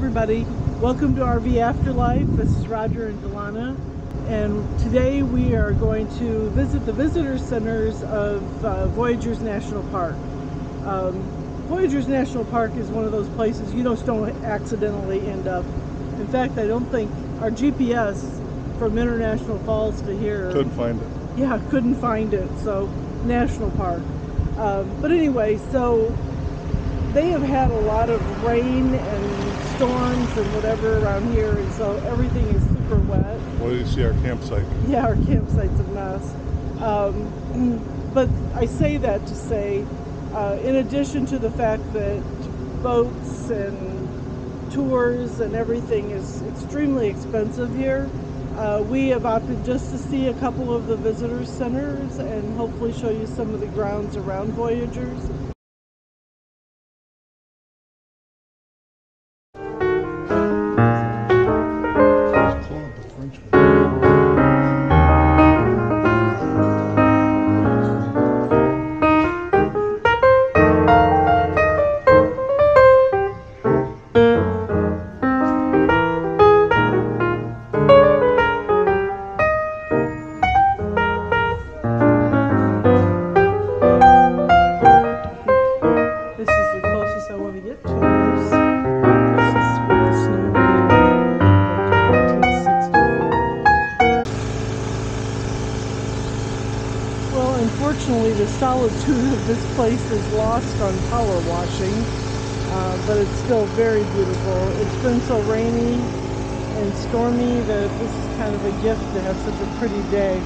everybody, welcome to RV Afterlife. This is Roger and Delana, and today we are going to visit the visitor centers of Voyageurs National Park. Voyageurs National Park is one of those places you just don't accidentally end up. In fact, I don't think our GPS from International Falls to here couldn't find it. Yeah, couldn't find it. So National Park. But anyway, so they have had a lot of rain and storms and whatever around here, and so everything is super wet. Well, you see our campsite. Yeah, our campsite's a mess. But I say that to say, in addition to the fact that boats and tours and everything is extremely expensive here, we have opted just to see a couple of the visitor centers and hopefully show you some of the grounds around Voyageurs. Unfortunately, the solitude of this place is lost on power washing, but it's still very beautiful. It's been so rainy and stormy that this is kind of a gift to have such a pretty day.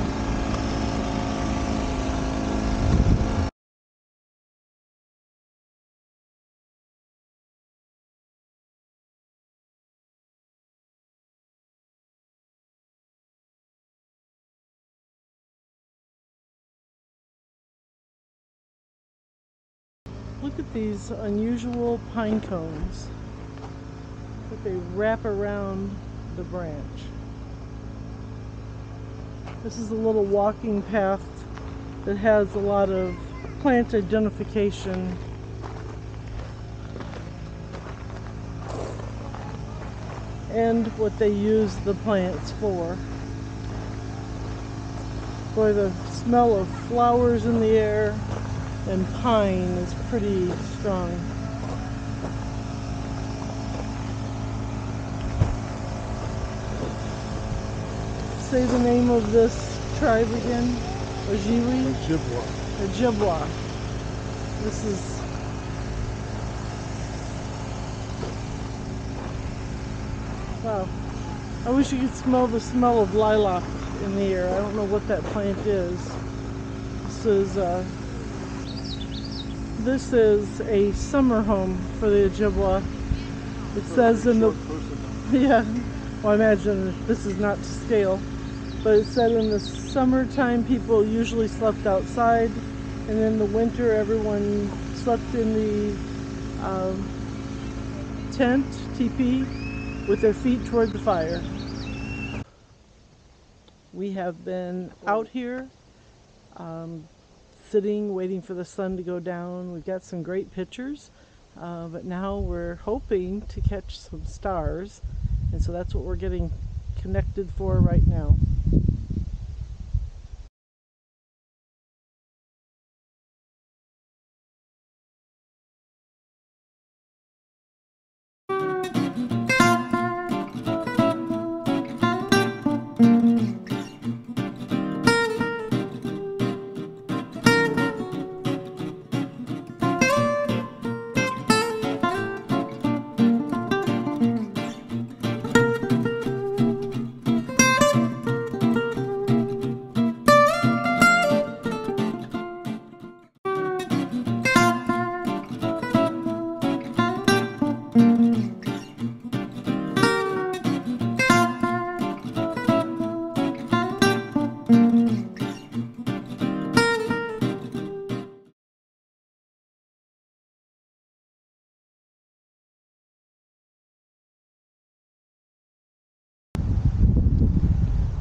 Look at these unusual pine cones that they wrap around the branch. This is a little walking path that has a lot of plant identification. And what they use the plants for. Boy, the smell of flowers in the air and pine is pretty strong. Say the name of this tribe again. Ojibwe? Ojibwa. Ojibwa. This is wow. I wish you could smell the smell of lilac in the air. I don't know what that plant is. This is a summer home for the Ojibwa. It says in the yeah. Well, I imagine this is not to scale, but it said in the summertime people usually slept outside, and in the winter everyone slept in the tent, teepee, with their feet toward the fire. We have been out here sitting, waiting for the sun to go down. We've got some great pictures, but now we're hoping to catch some stars, and so that's what we're getting connected for right now.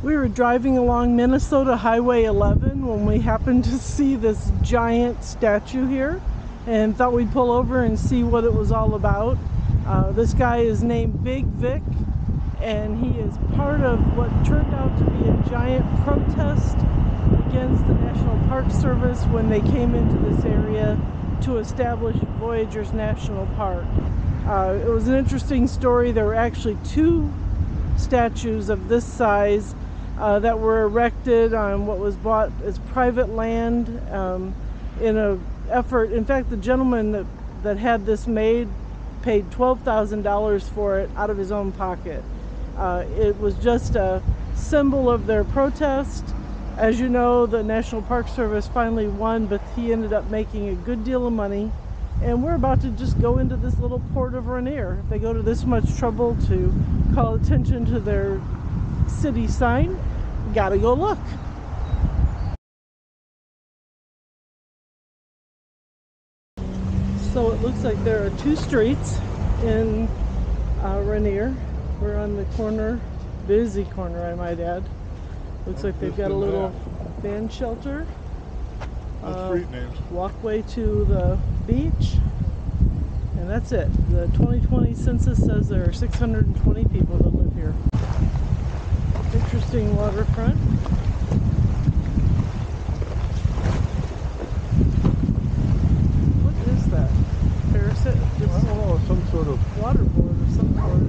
We were driving along Minnesota Highway 11 when we happened to see this giant statue here and thought we'd pull over and see what it was all about. This guy is named Big Vic, and he is part of what turned out to be a giant protest against the National Park Service when they came into this area to establish Voyageurs National Park. It was an interesting story. There were actually two statues of this size that were erected on what was bought as private land in an effort. In fact, the gentleman that had this made paid $12,000 for it out of his own pocket. It was just a symbol of their protest. As you know, the National Park Service finally won, but he ended up making a good deal of money. And we're about to just go into this little port of Ranier. If they go to this much trouble to call attention to their city sign, gotta go look. So it looks like there are two streets in Ranier. We're on the corner, busy corner I might add. Looks like they've got a little van shelter. Street names. Walkway to the beach. And that's it. The 2020 census says there are 620 people that live here. Interesting waterfront. What is that? Parasite? I don't know, some sort of Waterboard of some sort.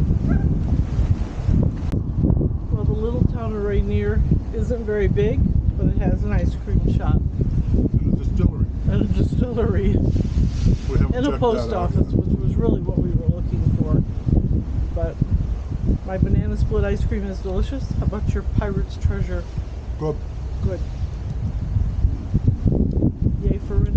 Well, the little town of Ranier isn't very big, but it has an ice cream shop. and a distillery. And a distillery. We haven't And a checked post that out office, yet. which was really what we were looking for. But my banana split ice cream is delicious. How about your pirate's treasure? Good. Good. Yay for Ranier.